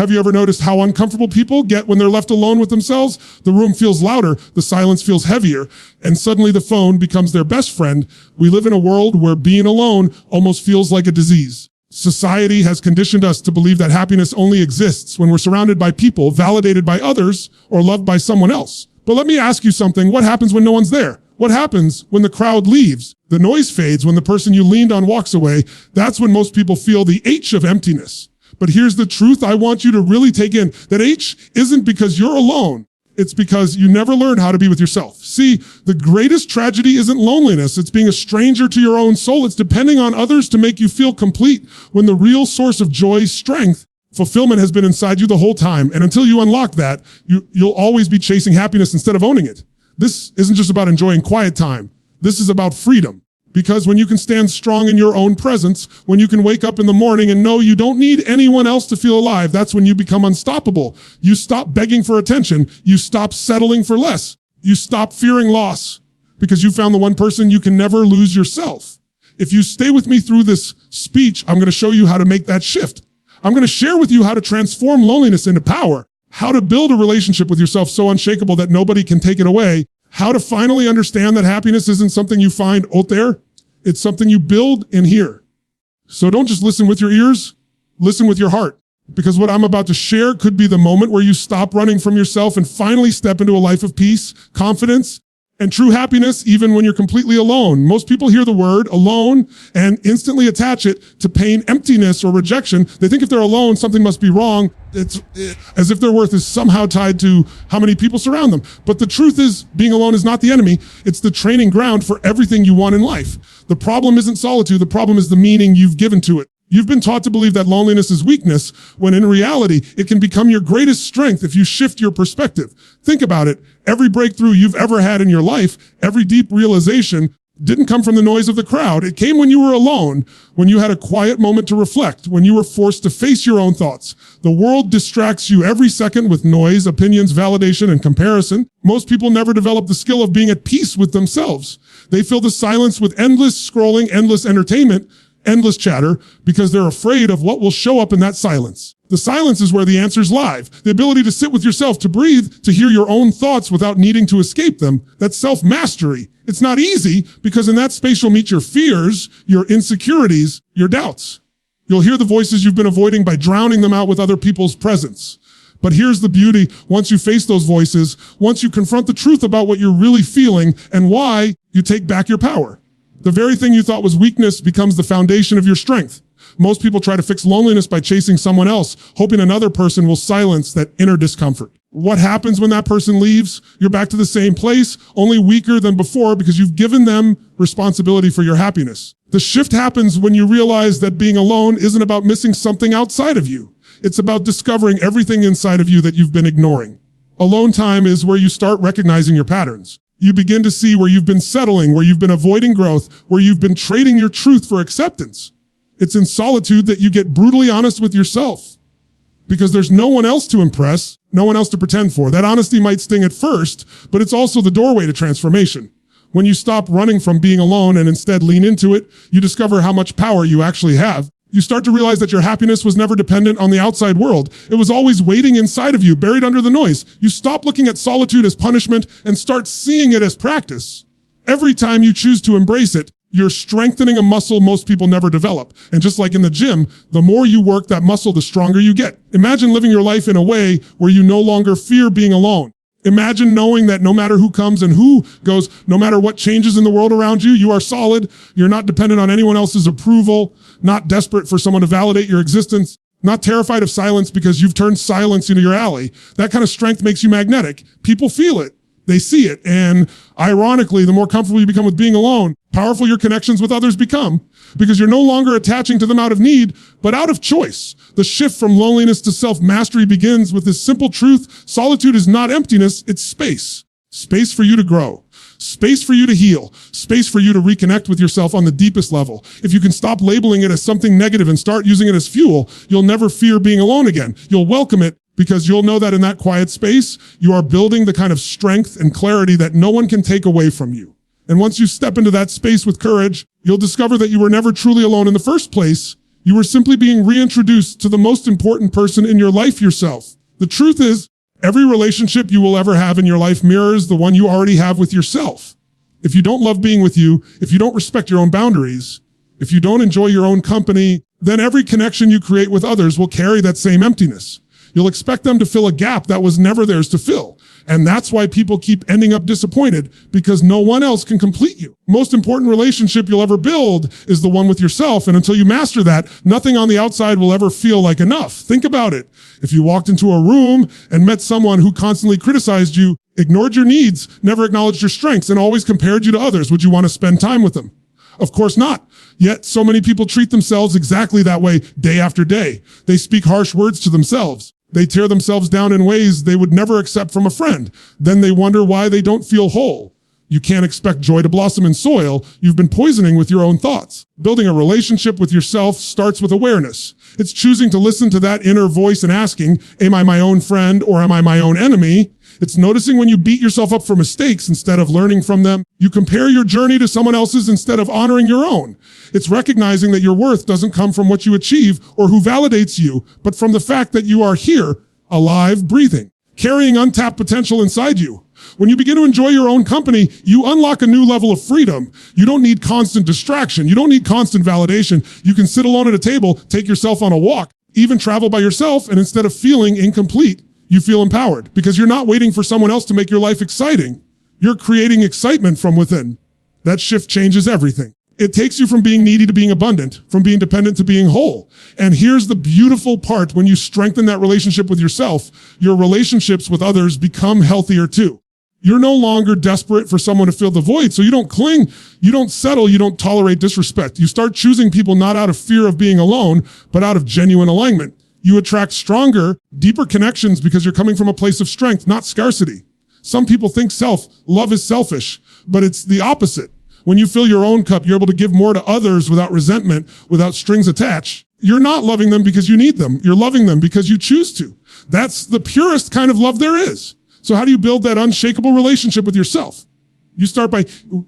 Have you ever noticed how uncomfortable people get when they're left alone with themselves? The room feels louder, the silence feels heavier, and suddenly the phone becomes their best friend. We live in a world where being alone almost feels like a disease. Society has conditioned us to believe that happiness only exists when we're surrounded by people, validated by others, or loved by someone else. But let me ask you something. What happens when no one's there? What happens when the crowd leaves? The noise fades when the person you leaned on walks away. That's when most people feel the H of emptiness. But here's the truth I want you to really take in. That H isn't because you're alone. It's because you never learned how to be with yourself. See, the greatest tragedy isn't loneliness. It's being a stranger to your own soul. It's depending on others to make you feel complete when the real source of joy, strength, fulfillment has been inside you the whole time. And until you unlock that, you'll always be chasing happiness instead of owning it. This isn't just about enjoying quiet time. This is about freedom. Because when you can stand strong in your own presence, when you can wake up in the morning and know you don't need anyone else to feel alive, that's when you become unstoppable. You stop begging for attention. You stop settling for less. You stop fearing loss because you found the one person you can never lose yourself. If you stay with me through this speech, I'm going to show you how to make that shift. I'm going to share with you how to transform loneliness into power, how to build a relationship with yourself so unshakable that nobody can take it away, how to finally understand that happiness isn't something you find out there. It's something you build in here. So don't just listen with your ears, listen with your heart. Because what I'm about to share could be the moment where you stop running from yourself and finally step into a life of peace, confidence, and true happiness, even when you're completely alone. Most people hear the word alone and instantly attach it to pain, emptiness, or rejection. They think if they're alone, something must be wrong. It's as if their worth is somehow tied to how many people surround them. But the truth is, being alone is not the enemy. It's the training ground for everything you want in life. The problem isn't solitude. The problem is the meaning you've given to it. You've been taught to believe that loneliness is weakness, when in reality, it can become your greatest strength if you shift your perspective. Think about it. Every breakthrough you've ever had in your life, every deep realization didn't come from the noise of the crowd. It came when you were alone, when you had a quiet moment to reflect, when you were forced to face your own thoughts. The world distracts you every second with noise, opinions, validation, and comparison. Most people never develop the skill of being at peace with themselves. They fill the silence with endless scrolling, endless entertainment, endless chatter, because they're afraid of what will show up in that silence. The silence is where the answers lie. The ability to sit with yourself, to breathe, to hear your own thoughts without needing to escape them. That's self-mastery. It's not easy because in that space you'll meet your fears, your insecurities, your doubts. You'll hear the voices you've been avoiding by drowning them out with other people's presence. But here's the beauty. Once you face those voices, once you confront the truth about what you're really feeling and why, you take back your power. The very thing you thought was weakness becomes the foundation of your strength. Most people try to fix loneliness by chasing someone else, hoping another person will silence that inner discomfort. What happens when that person leaves? You're back to the same place, only weaker than before because you've given them responsibility for your happiness. The shift happens when you realize that being alone isn't about missing something outside of you. It's about discovering everything inside of you that you've been ignoring. Alone time is where you start recognizing your patterns. You begin to see where you've been settling, where you've been avoiding growth, where you've been trading your truth for acceptance. It's in solitude that you get brutally honest with yourself because there's no one else to impress, no one else to pretend for. That honesty might sting at first, but it's also the doorway to transformation. When you stop running from being alone and instead lean into it, you discover how much power you actually have. You start to realize that your happiness was never dependent on the outside world. It was always waiting inside of you, buried under the noise. You stop looking at solitude as punishment and start seeing it as practice. Every time you choose to embrace it, you're strengthening a muscle most people never develop. And just like in the gym, the more you work that muscle, the stronger you get. Imagine living your life in a way where you no longer fear being alone. Imagine knowing that no matter who comes and who goes, no matter what changes in the world around you, you are solid. You're not dependent on anyone else's approval, not desperate for someone to validate your existence, not terrified of silence because you've turned silence into your ally. That kind of strength makes you magnetic. People feel it. They see it. And ironically, the more comfortable you become with being alone, powerful your connections with others become because you're no longer attaching to them out of need, but out of choice. The shift from loneliness to self-mastery begins with this simple truth. Solitude is not emptiness, it's space. Space for you to grow. Space for you to heal. Space for you to reconnect with yourself on the deepest level. If you can stop labeling it as something negative and start using it as fuel, you'll never fear being alone again. You'll welcome it because you'll know that in that quiet space, you are building the kind of strength and clarity that no one can take away from you. And once you step into that space with courage, you'll discover that you were never truly alone in the first place. You are simply being reintroduced to the most important person in your life, yourself. The truth is, every relationship you will ever have in your life mirrors the one you already have with yourself. If you don't love being with you, if you don't respect your own boundaries, if you don't enjoy your own company, then every connection you create with others will carry that same emptiness. You'll expect them to fill a gap that was never theirs to fill. And that's why people keep ending up disappointed, because no one else can complete you. Most important relationship you'll ever build is the one with yourself. And until you master that, nothing on the outside will ever feel like enough. Think about it. If you walked into a room and met someone who constantly criticized you, ignored your needs, never acknowledged your strengths, and always compared you to others, would you want to spend time with them? Of course not. Yet so many people treat themselves exactly that way day after day. They speak harsh words to themselves. They tear themselves down in ways they would never accept from a friend. Then they wonder why they don't feel whole. You can't expect joy to blossom in soil you've been poisoning with your own thoughts. Building a relationship with yourself starts with awareness. It's choosing to listen to that inner voice and asking, am I my own friend or am I my own enemy? It's noticing when you beat yourself up for mistakes instead of learning from them. You compare your journey to someone else's instead of honoring your own. It's recognizing that your worth doesn't come from what you achieve or who validates you, but from the fact that you are here, alive, breathing, carrying untapped potential inside you. When you begin to enjoy your own company, you unlock a new level of freedom. You don't need constant distraction. You don't need constant validation. You can sit alone at a table, take yourself on a walk, even travel by yourself, and instead of feeling incomplete, you feel empowered because you're not waiting for someone else to make your life exciting. You're creating excitement from within. That shift changes everything. It takes you from being needy to being abundant, from being dependent to being whole. And here's the beautiful part. When you strengthen that relationship with yourself, your relationships with others become healthier too. You're no longer desperate for someone to fill the void, so you don't cling, you don't settle, you don't tolerate disrespect. You start choosing people not out of fear of being alone, but out of genuine alignment. You attract stronger, deeper connections because you're coming from a place of strength, not scarcity. Some people think love is selfish, but it's the opposite. When you fill your own cup, you're able to give more to others without resentment, without strings attached. You're not loving them because you need them. You're loving them because you choose to. That's the purest kind of love there is. So how do you build that unshakable relationship with yourself? You start by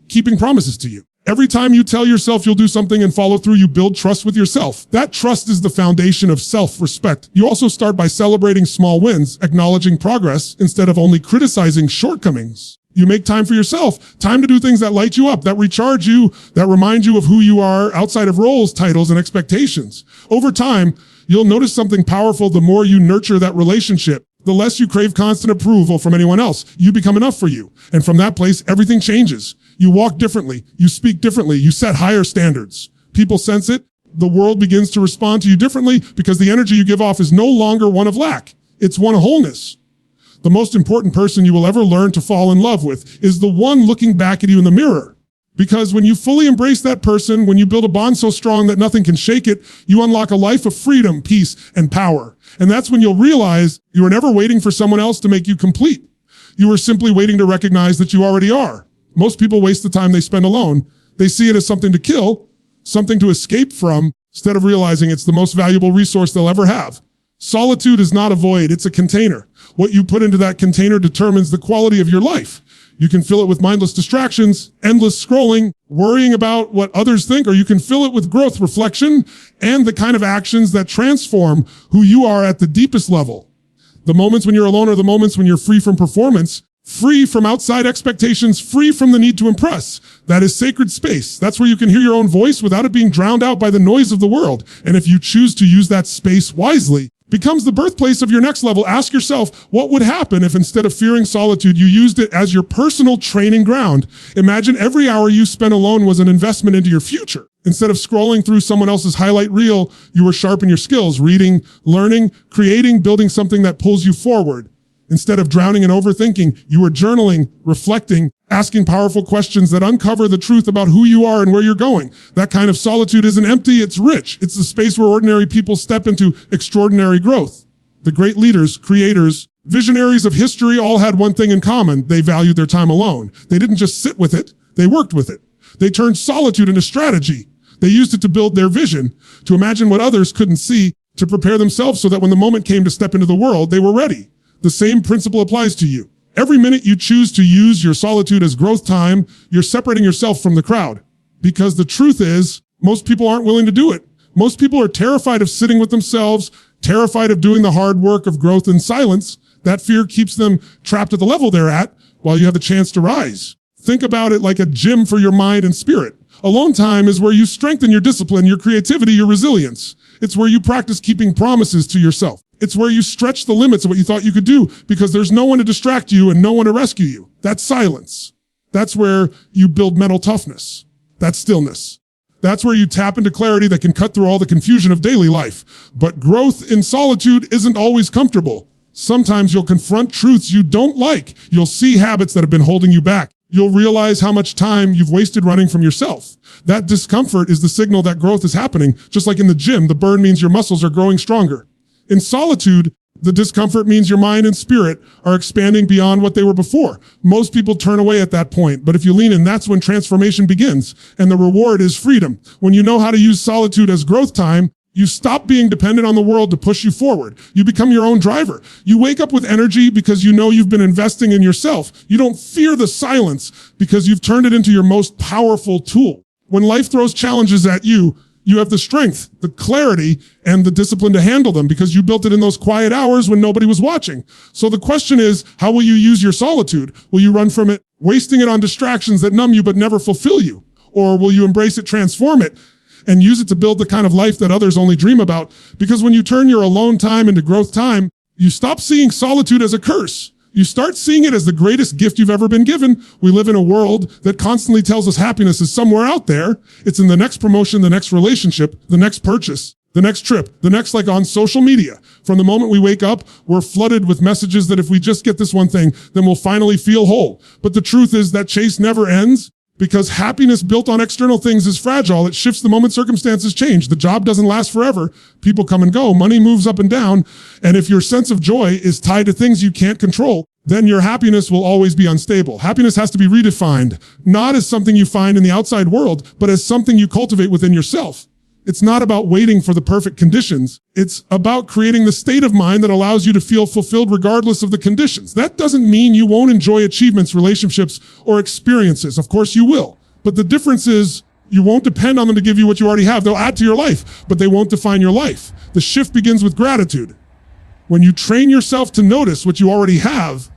keeping promises to you. Every time you tell yourself you'll do something and follow through, you build trust with yourself. That trust is the foundation of self-respect. You also start by celebrating small wins, acknowledging progress instead of only criticizing shortcomings. You make time for yourself, time to do things that light you up, that recharge you, that remind you of who you are outside of roles, titles, and expectations. Over time, you'll notice something powerful the more you nurture that relationship. The less you crave constant approval from anyone else, you become enough for you. And from that place, everything changes. You walk differently. You speak differently. You set higher standards. People sense it. The world begins to respond to you differently because the energy you give off is no longer one of lack. It's one of wholeness. The most important person you will ever learn to fall in love with is the one looking back at you in the mirror. Because when you fully embrace that person, when you build a bond so strong that nothing can shake it, you unlock a life of freedom, peace, and power. And that's when you'll realize you were never waiting for someone else to make you complete. You were simply waiting to recognize that you already are. Most people waste the time they spend alone. They see it as something to kill, something to escape from, instead of realizing it's the most valuable resource they'll ever have. Solitude is not a void, it's a container. What you put into that container determines the quality of your life. You can fill it with mindless distractions, endless scrolling, worrying about what others think, or you can fill it with growth, reflection, and the kind of actions that transform who you are at the deepest level. The moments when you're alone are the moments when you're free from performance, free from outside expectations, free from the need to impress. That is sacred space. That's where you can hear your own voice without it being drowned out by the noise of the world. And if you choose to use that space wisely, becomes the birthplace of your next level. Ask yourself, what would happen if instead of fearing solitude, you used it as your personal training ground? Imagine every hour you spent alone was an investment into your future. Instead of scrolling through someone else's highlight reel, you were sharpening your skills, reading, learning, creating, building something that pulls you forward. Instead of drowning in overthinking, you were journaling, reflecting, asking powerful questions that uncover the truth about who you are and where you're going. That kind of solitude isn't empty, it's rich. It's the space where ordinary people step into extraordinary growth. The great leaders, creators, visionaries of history all had one thing in common. They valued their time alone. They didn't just sit with it, they worked with it. They turned solitude into strategy. They used it to build their vision, to imagine what others couldn't see, to prepare themselves so that when the moment came to step into the world, they were ready. The same principle applies to you. Every minute you choose to use your solitude as growth time, you're separating yourself from the crowd. Because the truth is, most people aren't willing to do it. Most people are terrified of sitting with themselves, terrified of doing the hard work of growth in silence. That fear keeps them trapped at the level they're at while you have the chance to rise. Think about it like a gym for your mind and spirit. Alone time is where you strengthen your discipline, your creativity, your resilience. It's where you practice keeping promises to yourself. It's where you stretch the limits of what you thought you could do because there's no one to distract you and no one to rescue you. That's silence. That's where you build mental toughness. That's stillness. That's where you tap into clarity that can cut through all the confusion of daily life. But growth in solitude isn't always comfortable. Sometimes you'll confront truths you don't like. You'll see habits that have been holding you back. You'll realize how much time you've wasted running from yourself. That discomfort is the signal that growth is happening. Just like in the gym, the burn means your muscles are growing stronger. In solitude, the discomfort means your mind and spirit are expanding beyond what they were before. Most people turn away at that point, but if you lean in, that's when transformation begins. And the reward is freedom. When you know how to use solitude as growth time, you stop being dependent on the world to push you forward. You become your own driver. You wake up with energy because you know you've been investing in yourself. You don't fear the silence because you've turned it into your most powerful tool. When life throws challenges at you, you have the strength, the clarity, and the discipline to handle them because you built it in those quiet hours when nobody was watching. So the question is, how will you use your solitude? Will you run from it, wasting it on distractions that numb you but never fulfill you? Or will you embrace it, transform it, and use it to build the kind of life that others only dream about? Because when you turn your alone time into growth time, you stop seeing solitude as a curse. You start seeing it as the greatest gift you've ever been given. We live in a world that constantly tells us happiness is somewhere out there. It's in the next promotion, the next relationship, the next purchase, the next trip, the next like on social media. From the moment we wake up, we're flooded with messages that if we just get this one thing, then we'll finally feel whole. But the truth is that chase never ends. Because happiness built on external things is fragile. It shifts the moment circumstances change. The job doesn't last forever. People come and go. Money moves up and down. And if your sense of joy is tied to things you can't control, then your happiness will always be unstable. Happiness has to be redefined, not as something you find in the outside world, but as something you cultivate within yourself. It's not about waiting for the perfect conditions. It's about creating the state of mind that allows you to feel fulfilled regardless of the conditions. That doesn't mean you won't enjoy achievements, relationships, or experiences. Of course you will. But the difference is you won't depend on them to give you what you already have. They'll add to your life, but they won't define your life. The shift begins with gratitude. When you train yourself to notice what you already have,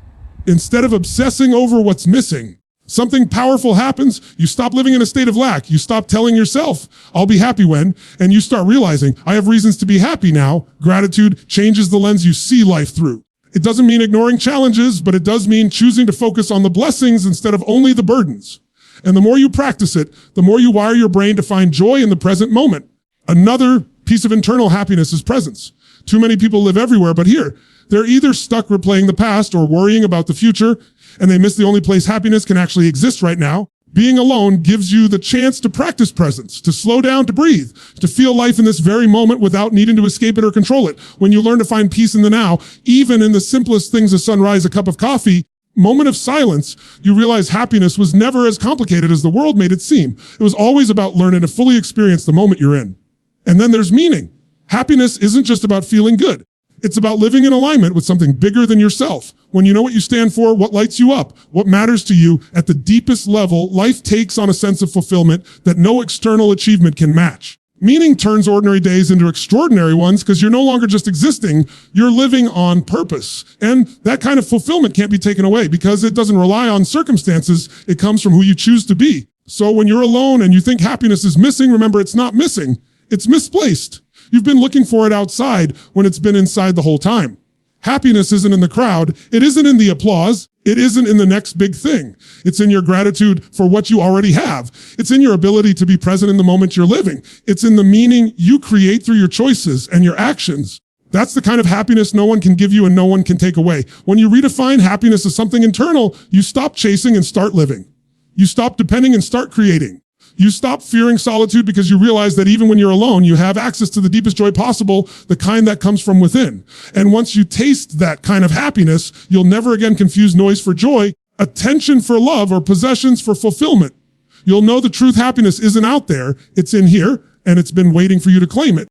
instead of obsessing over what's missing, something powerful happens. You stop living in a state of lack. You stop telling yourself, I'll be happy when, and you start realizing, I have reasons to be happy now. Gratitude changes the lens you see life through. It doesn't mean ignoring challenges, but it does mean choosing to focus on the blessings instead of only the burdens. And the more you practice it, the more you wire your brain to find joy in the present moment. Another piece of internal happiness is presence. Too many people live everywhere but here. They're either stuck replaying the past or worrying about the future, and they miss the only place happiness can actually exist right now. Being alone gives you the chance to practice presence, to slow down, to breathe, to feel life in this very moment without needing to escape it or control it. When you learn to find peace in the now, even in the simplest things, a sunrise, a cup of coffee, moment of silence, you realize happiness was never as complicated as the world made it seem. It was always about learning to fully experience the moment you're in. And then there's meaning. Happiness isn't just about feeling good. It's about living in alignment with something bigger than yourself. When you know what you stand for, what lights you up, what matters to you at the deepest level, life takes on a sense of fulfillment that no external achievement can match. Meaning turns ordinary days into extraordinary ones because you're no longer just existing, you're living on purpose. And that kind of fulfillment can't be taken away because it doesn't rely on circumstances. It comes from who you choose to be. So when you're alone and you think happiness is missing, remember it's not missing, it's misplaced. You've been looking for it outside when it's been inside the whole time. Happiness isn't in the crowd. It isn't in the applause. It isn't in the next big thing. It's in your gratitude for what you already have. It's in your ability to be present in the moment you're living. It's in the meaning you create through your choices and your actions. That's the kind of happiness no one can give you and no one can take away. When you redefine happiness as something internal, you stop chasing and start living. You stop depending and start creating. You stop fearing solitude because you realize that even when you're alone, you have access to the deepest joy possible, the kind that comes from within. And once you taste that kind of happiness, you'll never again confuse noise for joy, attention for love, or possessions for fulfillment. You'll know the truth happiness isn't out there, it's in here, and it's been waiting for you to claim it.